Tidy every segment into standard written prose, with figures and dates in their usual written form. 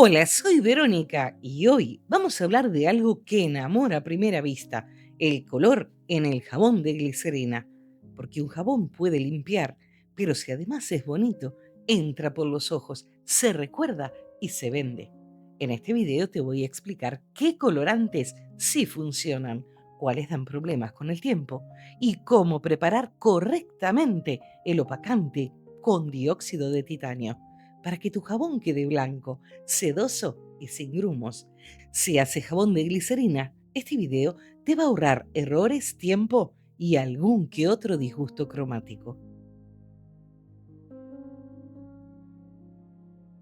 Hola, soy Verónica y hoy vamos a hablar de algo que enamora a primera vista, el color en el jabón de glicerina. Porque un jabón puede limpiar, pero si además es bonito, entra por los ojos, se recuerda y se vende. En este video te voy a explicar qué colorantes sí funcionan, cuáles dan problemas con el tiempo y cómo preparar correctamente el opacante con dióxido de titanio para que tu jabón quede blanco, sedoso y sin grumos. Si haces jabón de glicerina, este video te va a ahorrar errores, tiempo y algún que otro disgusto cromático.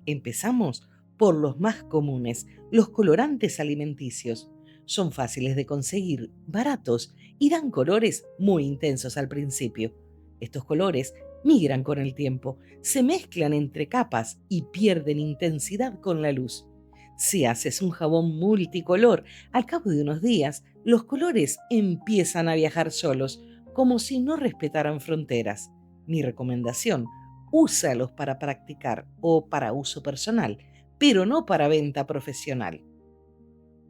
Empezamos por los más comunes, los colorantes alimenticios. Son fáciles de conseguir, baratos y dan colores muy intensos al principio. Estos colores migran con el tiempo, se mezclan entre capas y pierden intensidad con la luz. Si haces un jabón multicolor, al cabo de unos días, los colores empiezan a viajar solos, como si no respetaran fronteras. Mi recomendación: úsalos para practicar o para uso personal, pero no para venta profesional.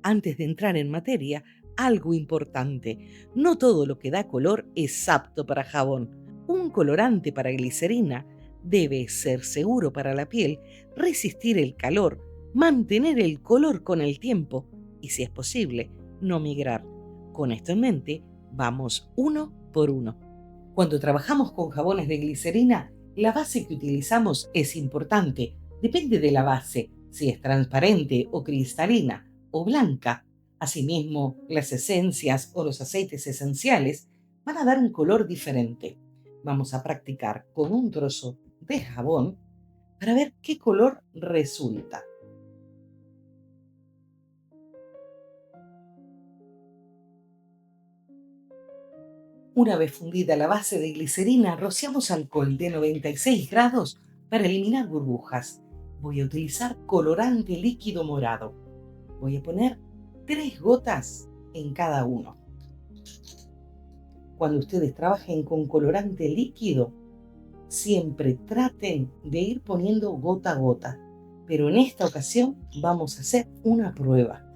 Antes de entrar en materia, algo importante: no todo lo que da color es apto para jabón. Un colorante para glicerina debe ser seguro para la piel, resistir el calor, mantener el color con el tiempo y, si es posible, no migrar. Con esto en mente, vamos uno por uno. Cuando trabajamos con jabones de glicerina, la base que utilizamos es importante. Depende de la base, si es transparente o cristalina o blanca. Asimismo, las esencias o los aceites esenciales van a dar un color diferente. Vamos a practicar con un trozo de jabón para ver qué color resulta. Una vez fundida la base de glicerina, rociamos alcohol de 96 grados para eliminar burbujas. Voy a utilizar colorante líquido morado. Voy a poner 3 gotas en cada uno. Cuando ustedes trabajen con colorante líquido, siempre traten de ir poniendo gota a gota. Pero en esta ocasión vamos a hacer una prueba.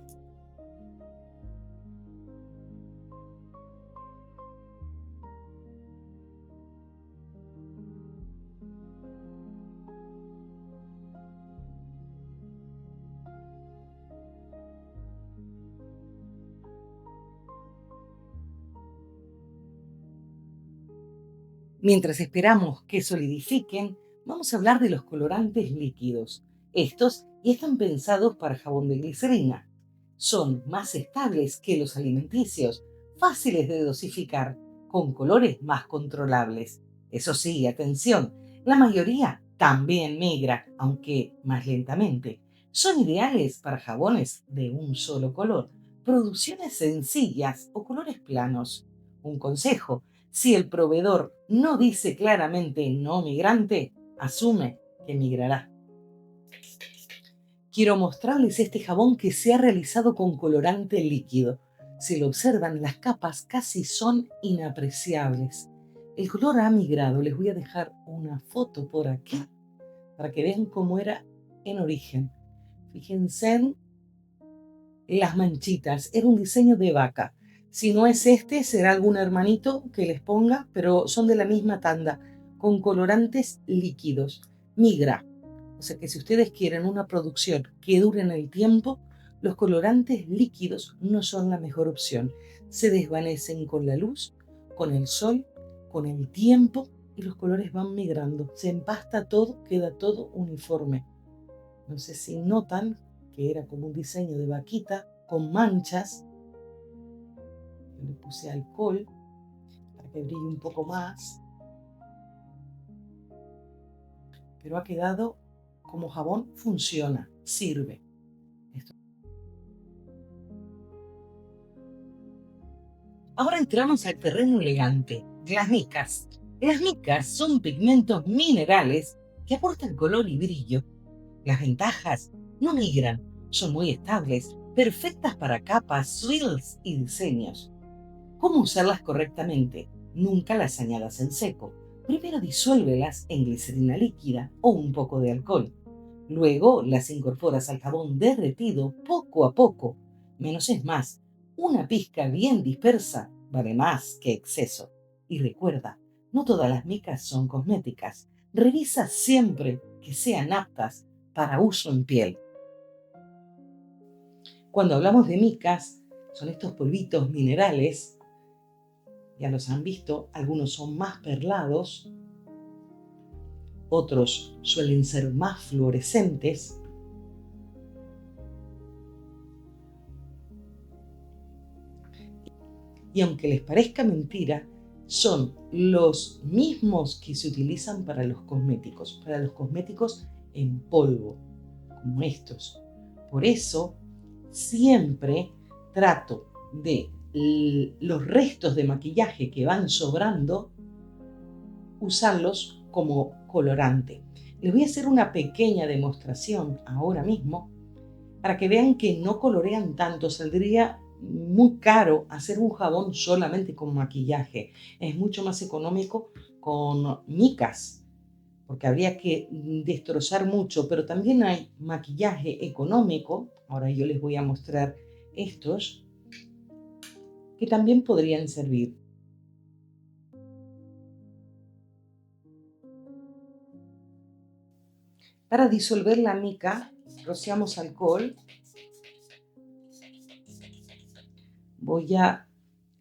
Mientras esperamos que solidifiquen, vamos a hablar de los colorantes líquidos. Estos ya están pensados para jabón de glicerina. Son más estables que los alimenticios, fáciles de dosificar, con colores más controlables. Eso sí, atención, la mayoría también migra, aunque más lentamente. Son ideales para jabones de un solo color, producciones sencillas o colores planos. Un consejo: si el proveedor no dice claramente no migrante, asume que migrará. Quiero mostrarles este jabón que se ha realizado con colorante líquido. Si lo observan, las capas casi son inapreciables. El color ha migrado. Les voy a dejar una foto por aquí para que vean cómo era en origen. Fíjense en las manchitas. Era un diseño de vaca. Si no es este, será algún hermanito que les ponga, pero son de la misma tanda, con colorantes líquidos. Migra. O sea que si ustedes quieren una producción que dure en el tiempo, los colorantes líquidos no son la mejor opción. Se desvanecen con la luz, con el sol, con el tiempo, y los colores van migrando. Se empasta todo, queda todo uniforme. No sé si notan que era como un diseño de vaquita con manchas. Yo le puse alcohol para que brille un poco más, pero ha quedado como jabón. Funciona, sirve. Esto. Ahora entramos al terreno elegante, las micas. Las micas son pigmentos minerales que aportan color y brillo. Las ventajas: no migran, son muy estables, perfectas para capas, swirls y diseños. ¿Cómo usarlas correctamente? Nunca las añadas en seco. Primero disuélvelas en glicerina líquida o un poco de alcohol. Luego las incorporas al jabón derretido poco a poco. Menos es más. Una pizca bien dispersa vale más que exceso. Y recuerda, no todas las micas son cosméticas. Revisa siempre que sean aptas para uso en piel. Cuando hablamos de micas, son estos polvitos minerales, ya los han visto, algunos son más perlados, otros suelen ser más fluorescentes. Y aunque les parezca mentira, son los mismos que se utilizan para los cosméticos en polvo, como estos. Por eso, siempre trato de los restos de maquillaje que van sobrando, usarlos como colorante. Les voy a hacer una pequeña demostración ahora mismo para que vean que no colorean tanto. Saldría muy caro hacer un jabón solamente con maquillaje. Es mucho más económico con micas, porque habría que destrozar mucho, pero también hay maquillaje económico. Ahora yo les voy a mostrar estos que también podrían servir. Para disolver la mica, rociamos alcohol.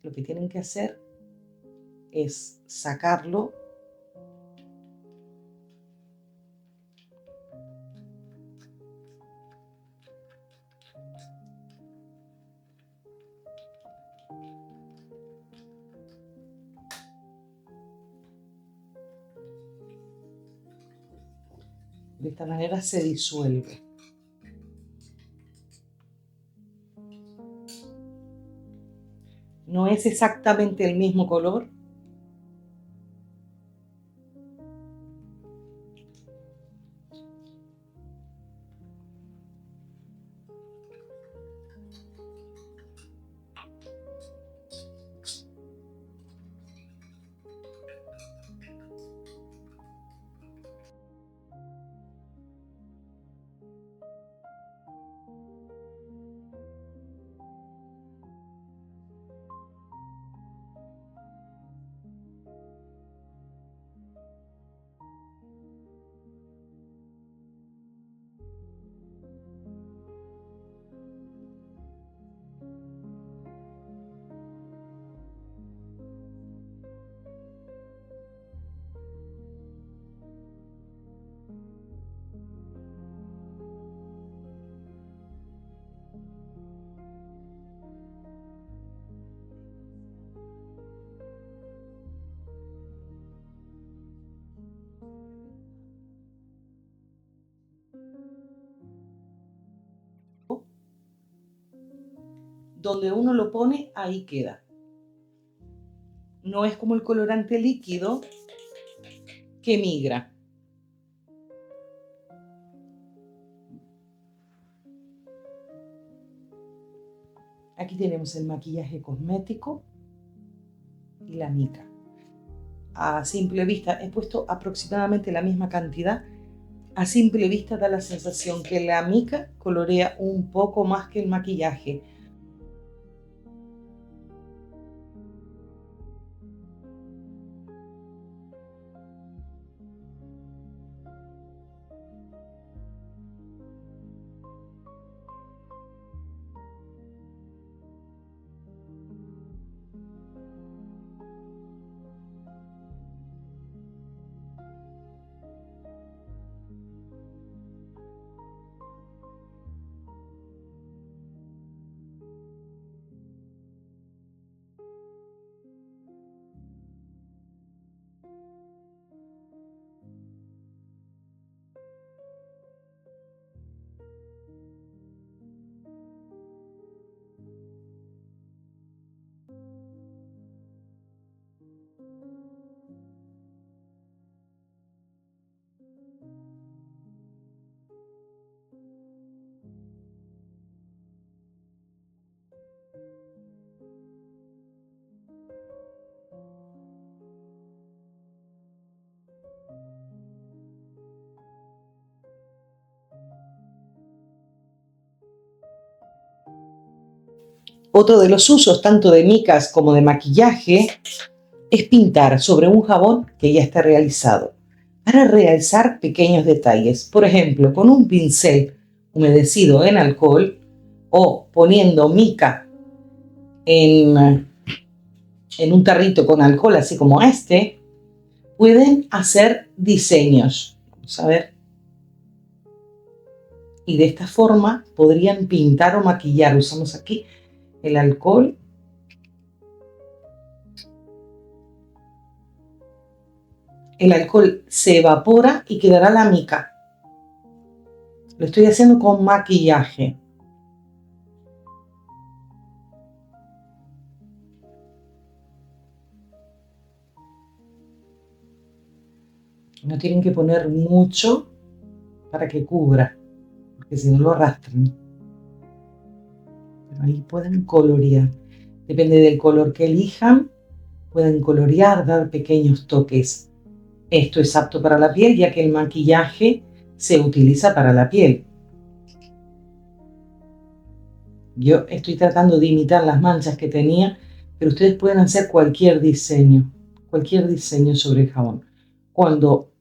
Lo que tienen que hacer es sacarlo de esta manera, se disuelve. No es exactamente el mismo color, donde uno lo pone, ahí queda. No es como el colorante líquido que migra. Aquí tenemos el maquillaje cosmético y la mica. A simple vista, he puesto aproximadamente la misma cantidad. A simple vista da la sensación que la mica colorea un poco más que el maquillaje. Otro de los usos, tanto de micas como de maquillaje, es pintar sobre un jabón que ya está realizado para realzar pequeños detalles. Por ejemplo, con un pincel humedecido en alcohol o poniendo mica en, en un tarrito con alcohol, así como este, pueden hacer diseños. Vamos a ver. Y de esta forma podrían pintar o maquillar. Usamos aquí el alcohol. El alcohol se evapora y quedará la mica. Lo estoy haciendo con maquillaje. No tienen que poner mucho para que cubra, porque si no lo arrastran. Pero ahí pueden colorear. Depende del color que elijan, pueden colorear, dar pequeños toques. Esto es apto para la piel, ya que el maquillaje se utiliza para la piel. Yo estoy tratando de imitar las manchas que tenía, pero ustedes pueden hacer cualquier diseño sobre el jabón. Cuando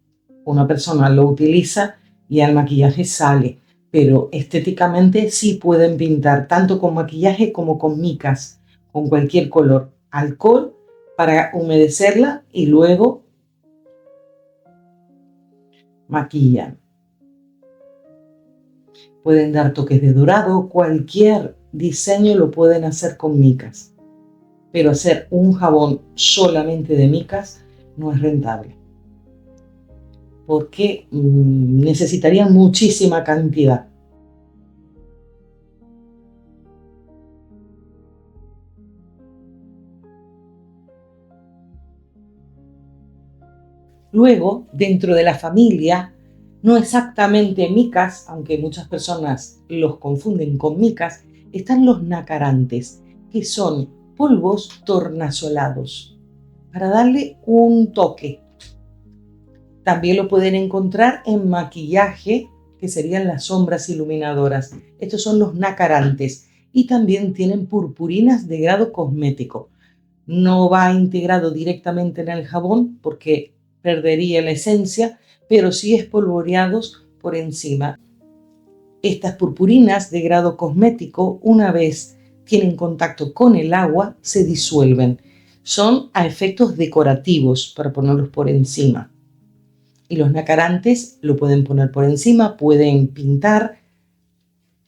una persona lo utiliza, ya el maquillaje sale, pero estéticamente sí pueden pintar tanto con maquillaje como con micas, con cualquier color. Alcohol para humedecerla y luego maquillan. Pueden dar toques de dorado, cualquier diseño lo pueden hacer con micas, pero hacer un jabón solamente de micas no es rentable, porque necesitarían muchísima cantidad. Luego, dentro de la familia, no exactamente micas, aunque muchas personas los confunden con micas, están los nacarantes, que son polvos tornasolados, para darle un toque. También lo pueden encontrar en maquillaje, que serían las sombras iluminadoras. Estos son los nacarantes y también tienen purpurinas de grado cosmético. No va integrado directamente en el jabón porque perdería la esencia, pero sí espolvoreados por encima. Estas purpurinas de grado cosmético, una vez tienen contacto con el agua, se disuelven. Son a efectos decorativos para ponerlos por encima. Y los nacarantes lo pueden poner por encima, pueden pintar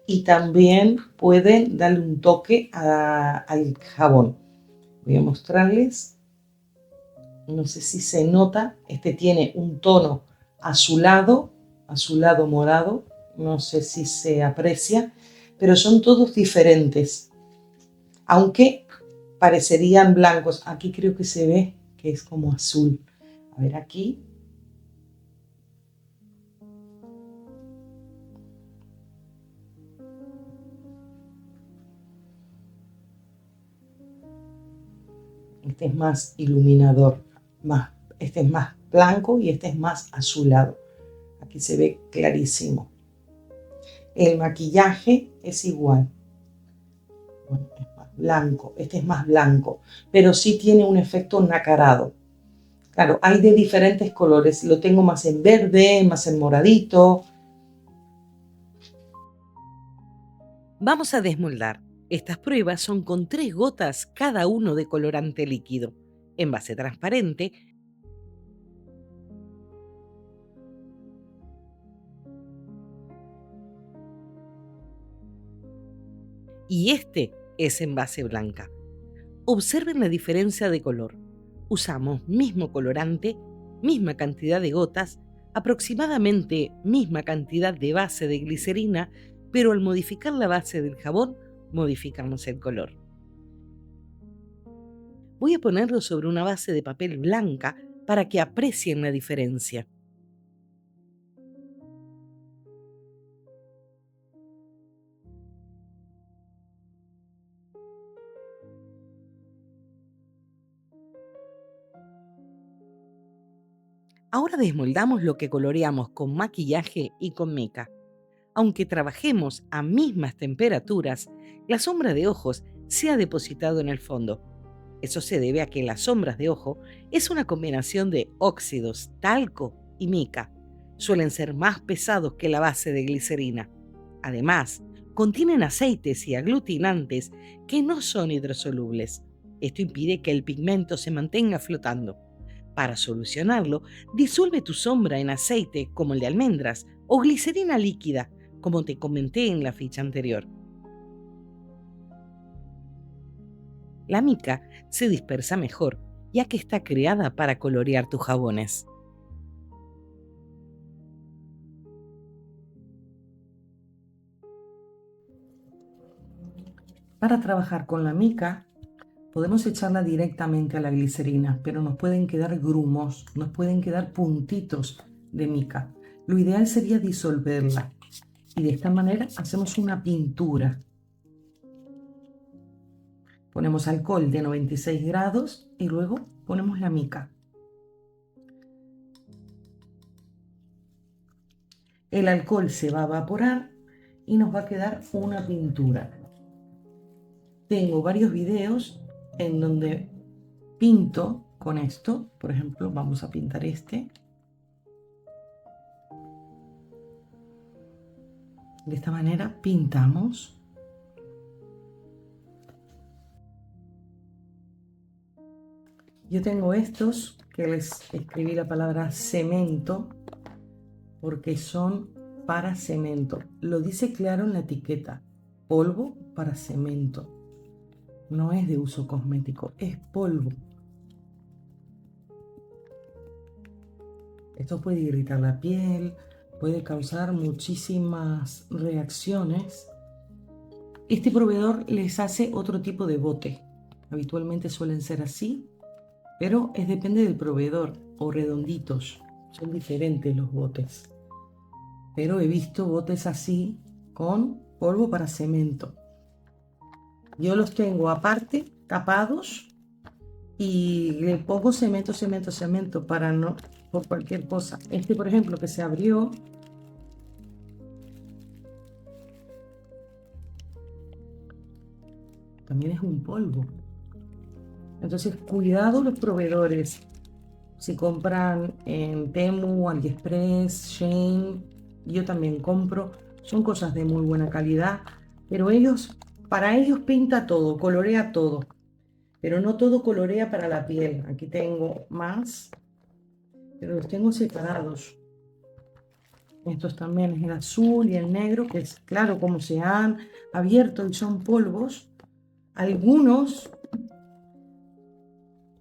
y también pueden darle un toque al jabón. Voy a mostrarles. No sé si se nota, este tiene un tono azulado morado, no sé si se aprecia, pero son todos diferentes, aunque parecerían blancos. Aquí creo que se ve que es como azul. A ver aquí. Este es más iluminador, este es más blanco y este es más azulado. Aquí se ve clarísimo. El maquillaje es igual. Bueno, es más blanco, este es más blanco, pero sí tiene un efecto nacarado. Claro, hay de diferentes colores. Lo tengo más en verde, más en moradito. Vamos a desmoldar. Estas pruebas son con 3 gotas cada uno de colorante líquido, envase transparente, y este es envase blanca. Observen la diferencia de color. Usamos mismo colorante, misma cantidad de gotas, aproximadamente misma cantidad de base de glicerina, pero al modificar la base del jabón, modificamos el color. Voy a ponerlo sobre una base de papel blanca para que aprecien la diferencia. Ahora desmoldamos lo que coloreamos con maquillaje y con mica. Aunque trabajemos a mismas temperaturas, la sombra de ojos se ha depositado en el fondo. Eso se debe a que las sombras de ojo es una combinación de óxidos, talco y mica. Suelen ser más pesados que la base de glicerina. Además, contienen aceites y aglutinantes que no son hidrosolubles. Esto impide que el pigmento se mantenga flotando. Para solucionarlo, disuelve tu sombra en aceite como el de almendras o glicerina líquida, como te comenté en la ficha anterior. La mica se dispersa mejor, ya que está creada para colorear tus jabones. Para trabajar con la mica, podemos echarla directamente a la glicerina, pero nos pueden quedar grumos, nos pueden quedar puntitos de mica. Lo ideal sería disolverla y de esta manera hacemos una pintura. Ponemos alcohol de 96 grados y luego ponemos la mica. El alcohol se va a evaporar y nos va a quedar una pintura. Tengo varios videos en donde pinto con esto. Por ejemplo, vamos a pintar este. De esta manera pintamos. Yo tengo estos que les escribí la palabra cemento porque son para cemento. Lo dice claro en la etiqueta. Polvo para cemento. No es de uso cosmético, es polvo. Esto puede irritar la piel, puede causar muchísimas reacciones. Este proveedor les hace otro tipo de bote. Habitualmente suelen ser así, pero depende del proveedor, o redonditos. Son diferentes los botes. Pero he visto botes así con polvo para cemento. Yo los tengo aparte, tapados, y le pongo cemento, cemento, cemento para no, por cualquier cosa. Este, por ejemplo, que se abrió, también es un polvo. Entonces, cuidado los proveedores. Si compran en Temu, AliExpress, Shein, yo también compro. Son cosas de muy buena calidad, pero para ellos pinta todo, colorea todo. Pero no todo colorea para la piel. Aquí tengo más, pero los tengo separados. Estos también es el azul y el negro, que es claro como se han abierto y son polvos. Algunos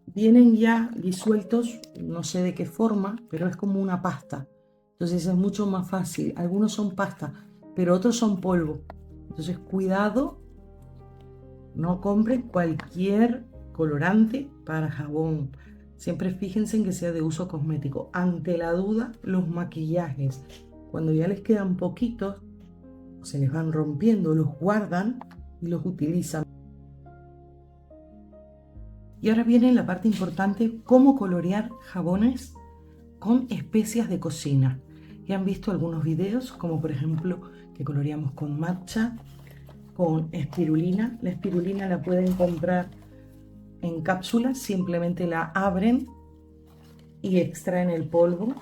vienen ya disueltos, no sé de qué forma, pero es como una pasta. Entonces es mucho más fácil. Algunos son pasta, pero otros son polvo. Entonces cuidado, no compren cualquier colorante para jabón. Siempre fíjense en que sea de uso cosmético. Ante la duda, los maquillajes, cuando ya les quedan poquitos, se les van rompiendo, los guardan y los utilizan. Y ahora viene la parte importante, cómo colorear jabones con especias de cocina. Ya han visto algunos videos, como por ejemplo que coloreamos con matcha, con espirulina. La espirulina la pueden comprar en cápsulas, simplemente la abren y extraen el polvo.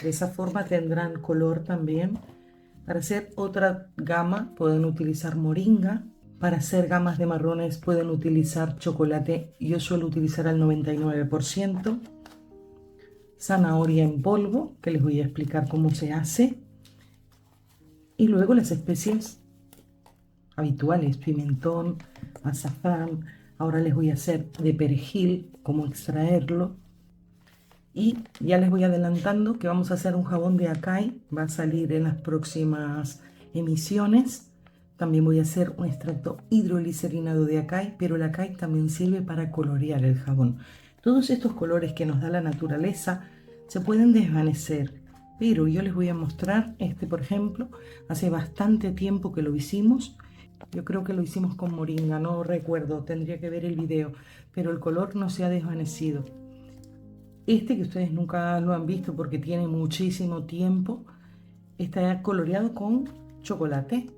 De esa forma tendrán color también. Para hacer otra gama pueden utilizar moringa. Para hacer gamas de marrones pueden utilizar chocolate. Yo suelo utilizar al 99%. Zanahoria en polvo, que les voy a explicar cómo se hace. Y luego las especias habituales, pimentón, azafrán. Ahora les voy a hacer de perejil, cómo extraerlo. Y ya les voy adelantando que vamos a hacer un jabón de acai. Va a salir en las próximas emisiones. También voy a hacer un extracto hidrolicerinado de acai, pero el acai también sirve para colorear el jabón. Todos estos colores que nos da la naturaleza se pueden desvanecer, pero yo les voy a mostrar este, por ejemplo, hace bastante tiempo que lo hicimos. Yo creo que lo hicimos con moringa, no recuerdo, tendría que ver el video, pero el color no se ha desvanecido. Este, que ustedes nunca lo han visto porque tiene muchísimo tiempo, está coloreado con chocolate.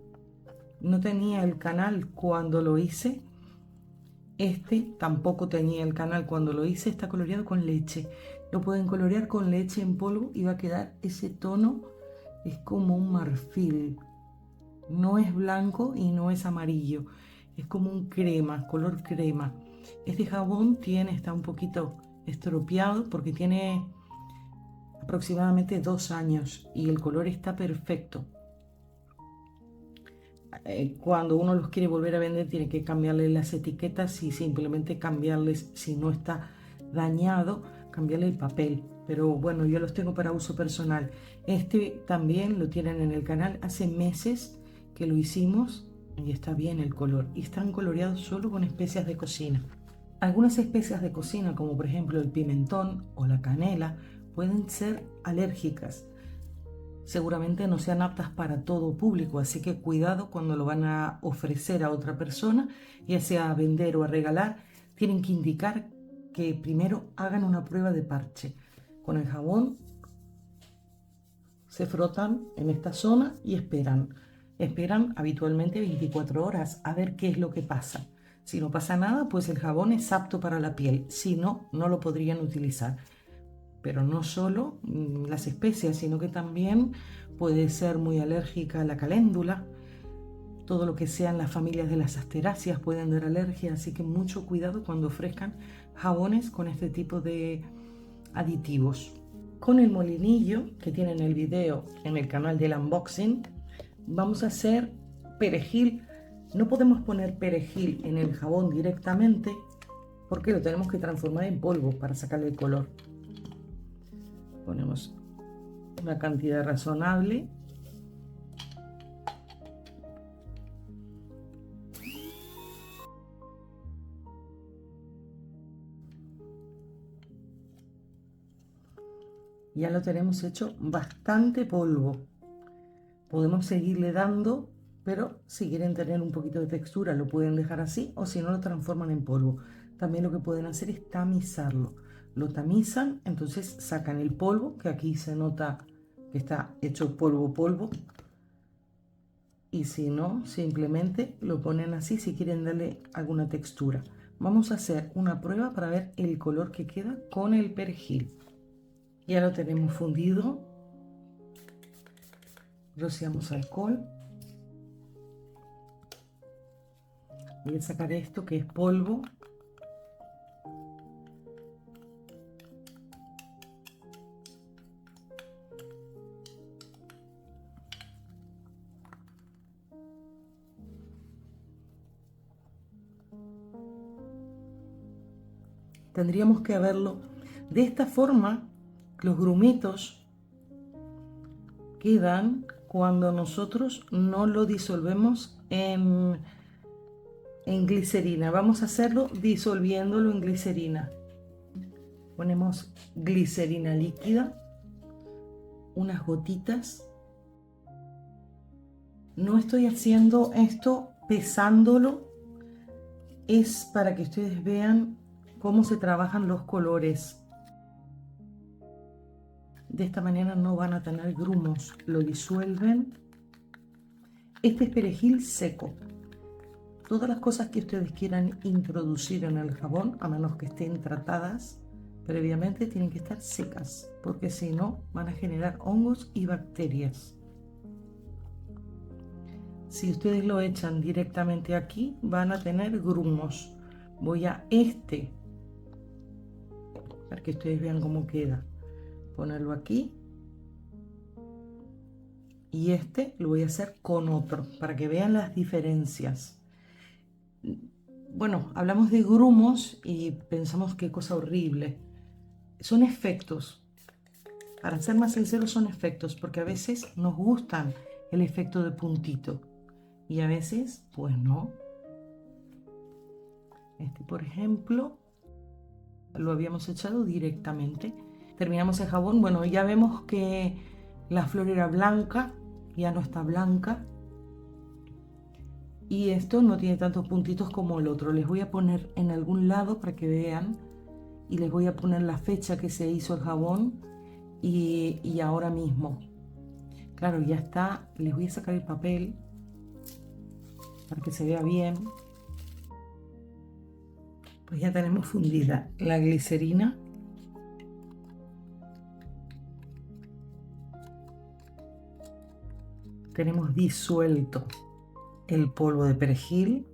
no tenía el canal cuando lo hice. Este tampoco tenía el canal cuando lo hice. Está coloreado con leche. Lo pueden colorear con leche en polvo y va a quedar ese tono. Es como un marfil. No es blanco y no es amarillo. Es como un crema, color crema. Este jabón está un poquito estropeado porque tiene aproximadamente 2 años y el color está perfecto. Cuando uno los quiere volver a vender tiene que cambiarle las etiquetas y simplemente cambiarles, si no está dañado, cambiarle el papel. Pero bueno, yo los tengo para uso personal. Este también lo tienen en el canal. Hace meses que lo hicimos y está bien el color. Y están coloreados solo con especias de cocina. Algunas especias de cocina, como por ejemplo el pimentón o la canela, pueden ser alérgicas. Seguramente no sean aptas para todo público, así que cuidado cuando lo van a ofrecer a otra persona, ya sea a vender o a regalar. Tienen que indicar que primero hagan una prueba de parche. Con el jabón se frotan en esta zona y esperan. Esperan habitualmente 24 horas a ver qué es lo que pasa. Si no pasa nada, pues el jabón es apto para la piel. Si no, no lo podrían utilizar. Pero no solo las especias, sino que también puede ser muy alérgica a la caléndula. Todo lo que sean las familias de las asteráceas pueden dar alergia, así que mucho cuidado cuando ofrezcan jabones con este tipo de aditivos. Con el molinillo que tienen el video en el canal del unboxing, vamos a hacer perejil. No podemos poner perejil en el jabón directamente porque lo tenemos que transformar en polvo para sacarle el color. Ponemos una cantidad razonable. Ya lo tenemos hecho bastante polvo. Podemos seguirle dando, pero si quieren tener un poquito de textura lo pueden dejar así, o si no lo transforman en polvo. También lo que pueden hacer es tamizarlo. Lo tamizan, entonces sacan el polvo, que aquí se nota que está hecho polvo. Y si no, simplemente lo ponen así si quieren darle alguna textura. Vamos a hacer una prueba para ver el color que queda con el perejil. Ya lo tenemos fundido. Rociamos alcohol. Voy a sacar esto que es polvo. Tendríamos que haberlo de esta forma. Los grumitos quedan cuando nosotros no lo disolvemos en glicerina. Vamos a hacerlo disolviéndolo en glicerina. Ponemos glicerina líquida, unas gotitas. No estoy haciendo esto pesándolo, es para que ustedes vean cómo se trabajan los colores. De esta manera no van a tener grumos. Lo disuelven. Este es perejil seco. Todas las cosas que ustedes quieran introducir en el jabón, a menos que estén tratadas previamente, tienen que estar secas, porque si no van a generar hongos y bacterias. Si ustedes lo echan directamente aquí, van a tener grumos. Voy a para que ustedes vean cómo queda. Ponerlo aquí. Y lo voy a hacer con otro, para que vean las diferencias. Bueno, hablamos de grumos y pensamos qué cosa horrible. Son efectos. Para ser más sinceros, son efectos, porque a veces nos gustan el efecto de puntito y a veces, pues no. Por ejemplo, lo habíamos echado directamente. Terminamos el jabón. Bueno, ya vemos que la flor era blanca, ya no está blanca. Y esto no tiene tantos puntitos como el otro. Les voy a poner en algún lado para que vean. Y les voy a poner la fecha que se hizo el jabón y ahora mismo. Claro, ya está. Les voy a sacar el papel. para que se vea bien. Pues ya tenemos fundida la glicerina. Tenemos disuelto el polvo de perejil.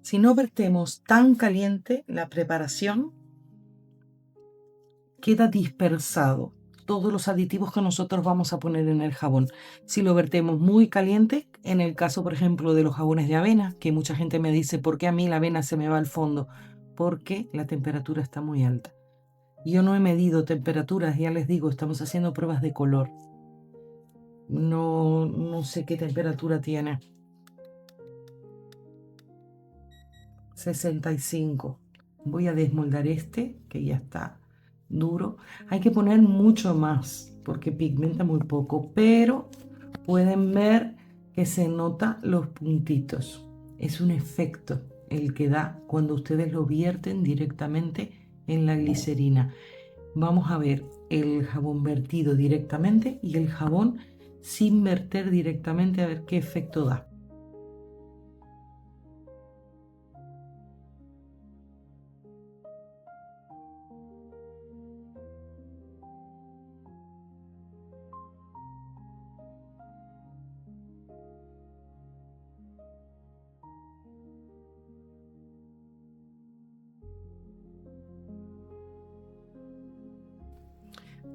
Si no vertemos tan caliente la preparación, queda dispersado todos los aditivos que nosotros vamos a poner en el jabón. Si lo vertemos muy caliente, en el caso, por ejemplo, de los jabones de avena, que mucha gente me dice, ¿por qué a mí la avena se me va al fondo? Porque la temperatura está muy alta. Yo no he medido temperaturas, ya les digo, estamos haciendo pruebas de color. No sé qué temperatura tiene. 65. Voy a desmoldar este, que ya está duro. Hay que poner mucho más, porque pigmenta muy poco, pero pueden ver que se nota los puntitos. Es un efecto el que da cuando ustedes lo vierten directamente en la glicerina. Vamos a ver el jabón vertido directamente y el jabón sin verter directamente, a ver qué efecto da.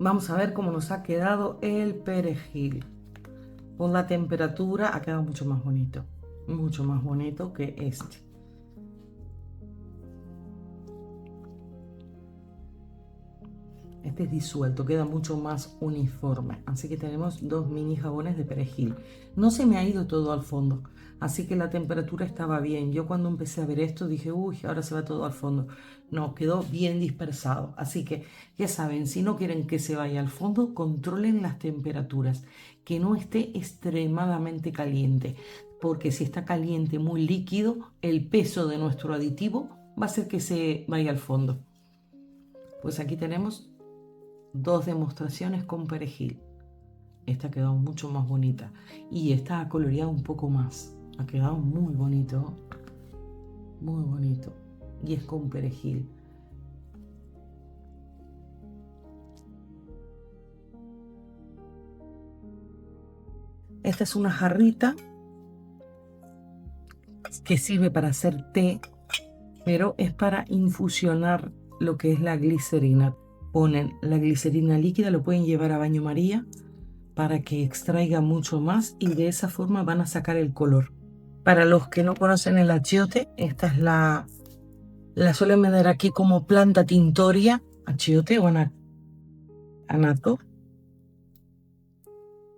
Vamos a ver cómo nos ha quedado el perejil. Con la temperatura ha quedado mucho más bonito que este. Este es disuelto, queda mucho más uniforme. Así que tenemos dos mini jabones de perejil. No se me ha ido todo al fondo, así que la temperatura estaba bien. Yo cuando empecé a ver esto dije, uy, ahora se va todo al fondo. No, quedó bien dispersado. Así que ya saben, si no quieren que se vaya al fondo, controlen las temperaturas, que no esté extremadamente caliente, porque si está caliente muy líquido, el peso de nuestro aditivo va a hacer que se vaya al fondo. Pues aquí tenemos dos demostraciones con perejil. Esta ha quedado mucho más bonita y esta ha coloreado un poco más. Ha quedado muy bonito y es con perejil. Esta es una jarrita que sirve para hacer té, pero es para infusionar lo que es la glicerina. Ponen la glicerina líquida, lo pueden llevar a baño María para que extraiga mucho más y de esa forma van a sacar el color. Para los que no conocen el achiote, esta es la suelen vender aquí como planta tintoria, achiote o anato.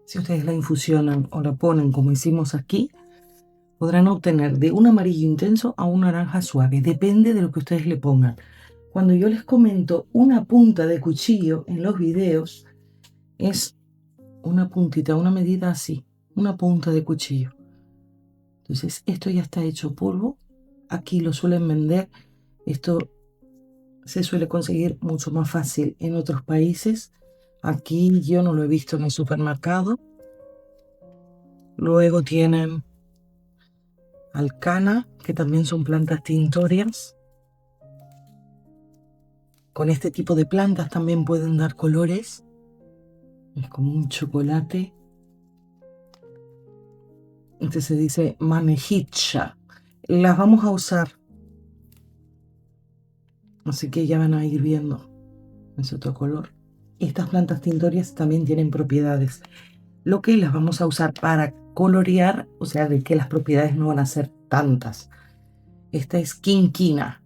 Si ustedes la infusionan o la ponen como hicimos aquí, podrán obtener de un amarillo intenso a un naranja suave, depende de lo que ustedes le pongan. Cuando yo les comento una punta de cuchillo en los videos, es una puntita, una medida así, una punta de cuchillo. Entonces esto ya está hecho polvo, aquí lo suelen vender, esto se suele conseguir mucho más fácil en otros países, aquí yo no lo he visto en el supermercado. Luego tienen alcana, que también son plantas tintorias. Con este tipo de plantas también pueden dar colores. Es como un chocolate. Este se dice manejicha. Las vamos a usar. Así que ya van a ir viendo. Es otro color. Estas plantas tintorias también tienen propiedades. Lo que las vamos a usar para colorear, o sea, de que las propiedades no van a ser tantas. Esta es quinquina.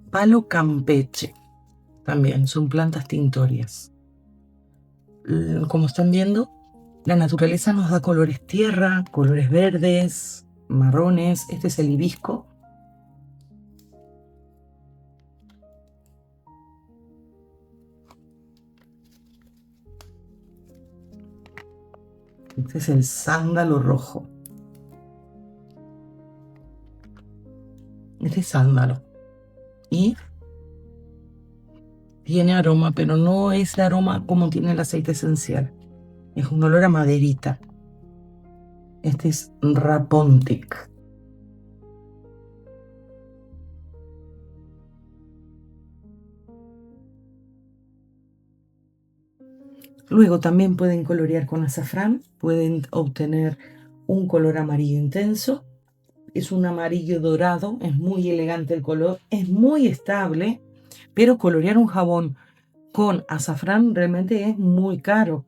Palo campeche. También son plantas tintorias. Como están viendo, la naturaleza nos da colores tierra, colores verdes, marrones. Este es el hibisco. Este es el sándalo rojo. Este es sándalo. Y tiene aroma, pero no es el aroma como tiene el aceite esencial. Es un olor a maderita. Este es Rapontic. Luego también pueden colorear con azafrán. Pueden obtener un color amarillo intenso. Es un amarillo dorado. Es muy elegante el color. Es muy estable. Pero colorear un jabón con azafrán realmente es muy caro.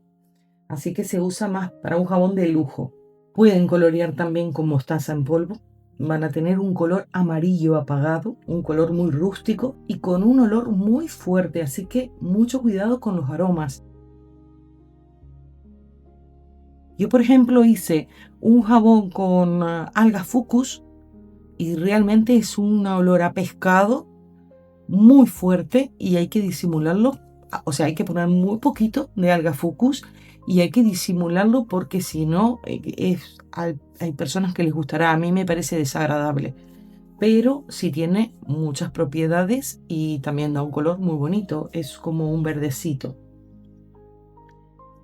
Así que se usa más para un jabón de lujo. Pueden colorear también con mostaza en polvo. Van a tener un color amarillo apagado, un color muy rústico y con un olor muy fuerte. Así que mucho cuidado con los aromas. Yo, por ejemplo, hice un jabón con algas fucus y realmente es un olor a pescado muy fuerte y hay que disimularlo. O sea, hay que poner muy poquito de algas fucus y hay que disimularlo porque si no, hay personas que les gustará. A mí me parece desagradable. Pero sí tiene muchas propiedades y también da un color muy bonito. Es como un verdecito.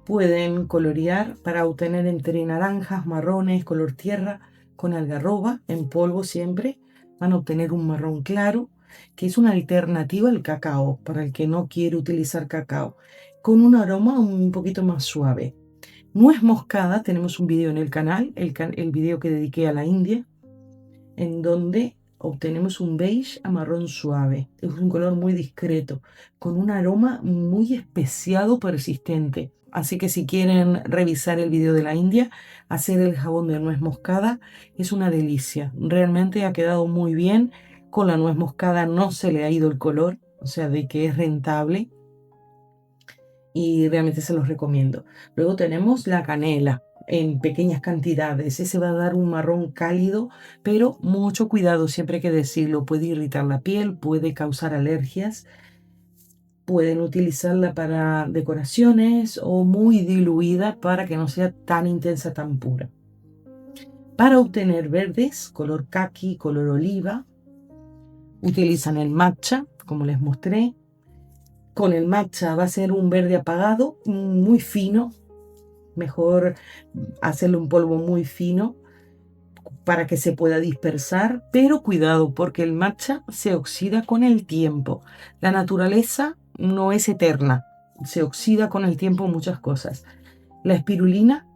Pueden colorear para obtener entre naranjas, marrones, color tierra, con algarroba en polvo siempre. Van a obtener un marrón claro, que es una alternativa al cacao, para el que no quiere utilizar cacao, con un aroma un poquito más suave. Nuez moscada, tenemos un video en el canal, el video que dediqué a la India, en donde obtenemos un beige a marrón suave. Es un color muy discreto, con un aroma muy especiado persistente. Así que si quieren revisar el video de la India, hacer el jabón de nuez moscada es una delicia. Realmente ha quedado muy bien. Con la nuez moscada no se le ha ido el color, o sea, de que es rentable. Y realmente se los recomiendo. Luego tenemos la canela en pequeñas cantidades. Ese va a dar un marrón cálido, pero mucho cuidado, siempre hay que decirlo. Puede irritar la piel, puede causar alergias. Pueden utilizarla para decoraciones o muy diluida para que no sea tan intensa, tan pura. Para obtener verdes, color caqui, color oliva, utilizan el matcha, como les mostré. Con el matcha va a ser un verde apagado, muy fino. Mejor hacerlo un polvo muy fino para que se pueda dispersar, pero cuidado porque el matcha se oxida con el tiempo. La naturaleza no es eterna, se oxida con el tiempo muchas cosas. La espirulina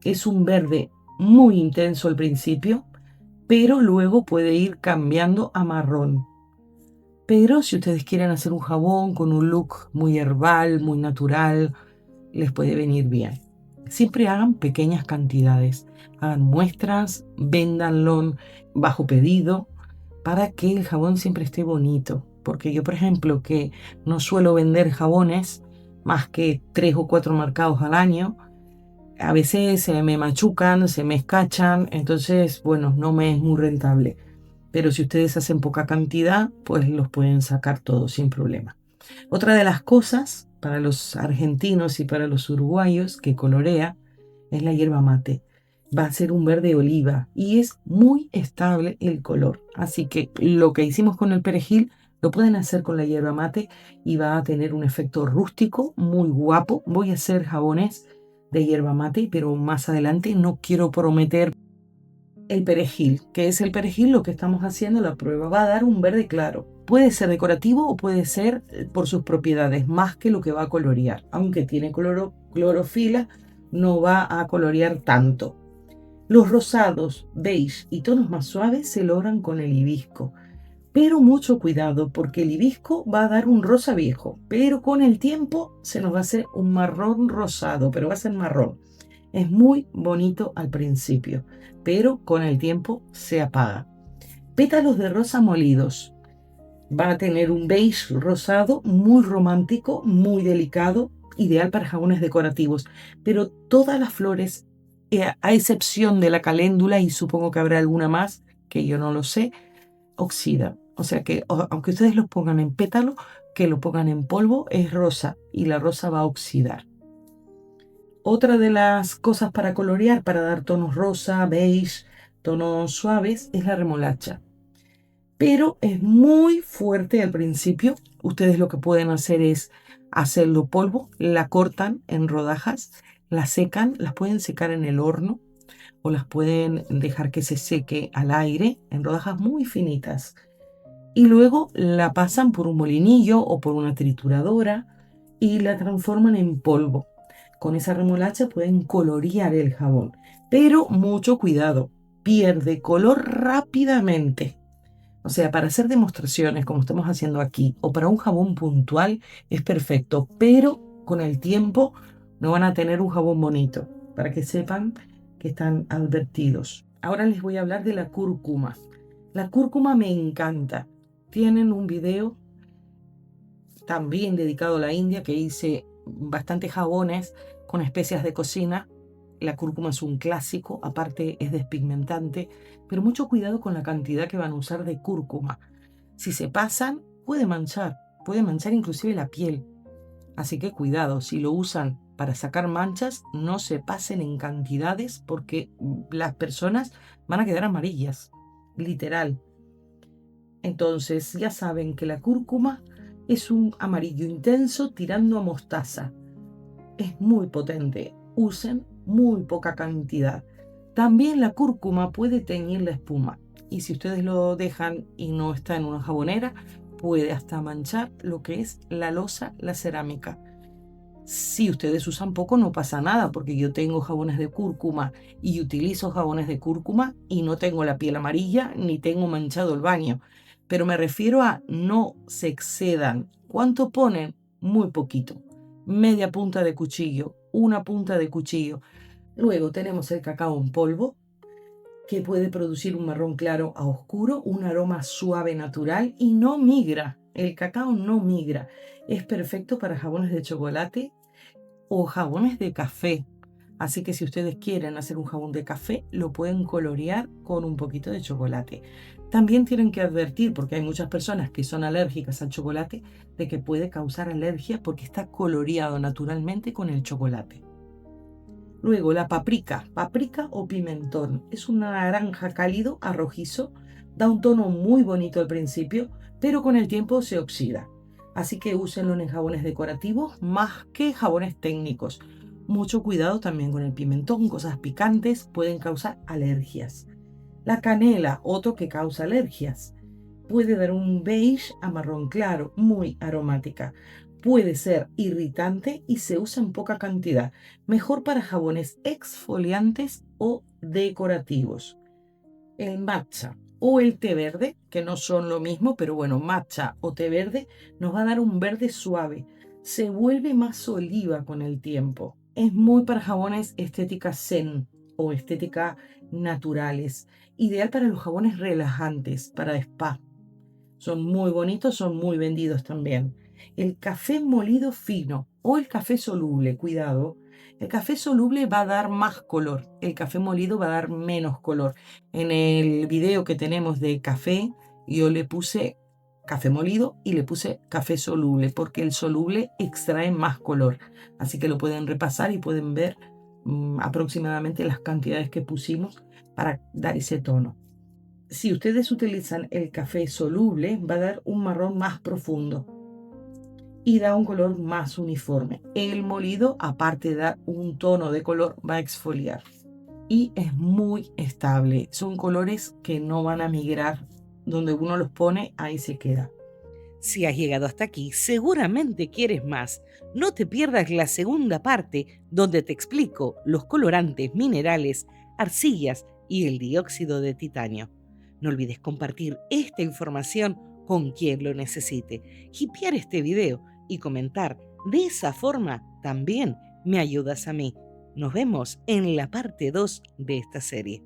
es un verde muy intenso al principio, pero luego puede ir cambiando a marrón. Pero si ustedes quieren hacer un jabón con un look muy herbal, muy natural, les puede venir bien. Siempre hagan pequeñas cantidades, hagan muestras, véndanlo bajo pedido para que el jabón siempre esté bonito. Porque yo, por ejemplo, que no suelo vender jabones más que 3 o 4 mercados al año, a veces se me machucan, se me escachan, entonces, bueno, no me es muy rentable. Pero si ustedes hacen poca cantidad, pues los pueden sacar todos sin problema. Otra de las cosas para los argentinos y para los uruguayos que colorea es la hierba mate. Va a ser un verde oliva y es muy estable el color. Así que lo que hicimos con el perejil lo pueden hacer con la hierba mate y va a tener un efecto rústico muy guapo. Voy a hacer jabones de hierba mate, pero más adelante no quiero prometer. El perejil, que es el perejil, lo que estamos haciendo, la prueba va a dar un verde claro. Puede ser decorativo o puede ser por sus propiedades, más que lo que va a colorear. Aunque tiene clorofila, no va a colorear tanto. Los rosados, beige y tonos más suaves se logran con el hibisco. Pero mucho cuidado porque el hibisco va a dar un rosa viejo, pero con el tiempo se nos va a hacer un marrón rosado, pero va a ser marrón. Es muy bonito al principio, pero con el tiempo se apaga. Pétalos de rosa molidos. Va a tener un beige rosado muy romántico, muy delicado, ideal para jabones decorativos. Pero todas las flores a excepción de la caléndula, y supongo que habrá alguna más, que yo no lo sé, oxida. O sea que aunque ustedes lo pongan en pétalo, que lo pongan en polvo, es rosa y la rosa va a oxidar. Otra de las cosas para colorear, para dar tonos rosa, beige, tonos suaves, es la remolacha. Pero es muy fuerte al principio. Ustedes lo que pueden hacer es hacerlo polvo, la cortan en rodajas, la secan, las pueden secar en el horno o las pueden dejar que se seque al aire en rodajas muy finitas. Y luego la pasan por un molinillo o por una trituradora y la transforman en polvo. Con esa remolacha pueden colorear el jabón, pero mucho cuidado, pierde color rápidamente. O sea, para hacer demostraciones como estamos haciendo aquí o para un jabón puntual es perfecto, pero con el tiempo no van a tener un jabón bonito, para que sepan que están advertidos. Ahora les voy a hablar de la cúrcuma. La cúrcuma me encanta. Tienen un video también dedicado a la India que hice bastantes jabones con especias de cocina. La cúrcuma es un clásico, aparte es despigmentante, pero mucho cuidado con la cantidad que van a usar de cúrcuma. Si se pasan, puede manchar inclusive la piel. Así que cuidado, si lo usan para sacar manchas, no se pasen en cantidades porque las personas van a quedar amarillas, literal. Entonces ya saben que la cúrcuma es un amarillo intenso tirando a mostaza. Es muy potente. Usen muy poca cantidad. También la cúrcuma puede teñir la espuma. Y si ustedes lo dejan y no está en una jabonera, puede hasta manchar lo que es la loza, la cerámica. Si ustedes usan poco no pasa nada, porque yo tengo jabones de cúrcuma y utilizo jabones de cúrcuma y no tengo la piel amarilla ni tengo manchado el baño. Pero me refiero a no se excedan. ¿Cuánto ponen? Muy poquito. Media punta de cuchillo, una punta de cuchillo. Luego tenemos el cacao en polvo, que puede producir un marrón claro a oscuro, un aroma suave natural y no migra. El cacao no migra. Es perfecto para jabones de chocolate o jabones de café. Así que si ustedes quieren hacer un jabón de café, lo pueden colorear con un poquito de chocolate. También tienen que advertir, porque hay muchas personas que son alérgicas al chocolate, de que puede causar alergia porque está coloreado naturalmente con el chocolate. Luego la paprika o pimentón. Es un naranja cálido a rojizo, da un tono muy bonito al principio, pero con el tiempo se oxida. Así que úsenlo en jabones decorativos más que jabones técnicos. Mucho cuidado también con el pimentón, cosas picantes pueden causar alergias. La canela, otro que causa alergias. Puede dar un beige a marrón claro, muy aromática. Puede ser irritante y se usa en poca cantidad. Mejor para jabones exfoliantes o decorativos. El matcha o el té verde, que no son lo mismo, pero bueno, matcha o té verde nos va a dar un verde suave. Se vuelve más oliva con el tiempo. Es muy para jabones estética zen o estética naturales. Ideal para los jabones relajantes, para spa. Son muy bonitos, son muy vendidos también. El café molido fino o el café soluble, cuidado. El café soluble va a dar más color, el café molido va a dar menos color. En el video que tenemos de café, yo le puse café molido y le puse café soluble, porque el soluble extrae más color. Así que lo pueden repasar y pueden ver aproximadamente las cantidades que pusimos para dar ese tono. Si ustedes utilizan el café soluble, va a dar un marrón más profundo y da un color más uniforme. El molido, aparte de dar un tono de color, va a exfoliar. Y es muy estable. Son colores que no van a migrar. Donde uno los pone, ahí se queda. Si has llegado hasta aquí, seguramente quieres más. No te pierdas la segunda parte, donde te explico los colorantes minerales, arcillas y el dióxido de titanio. No olvides compartir esta información con quien lo necesite, hipear este video y comentar. De esa forma también me ayudas a mí. Nos vemos en la parte 2 de esta serie.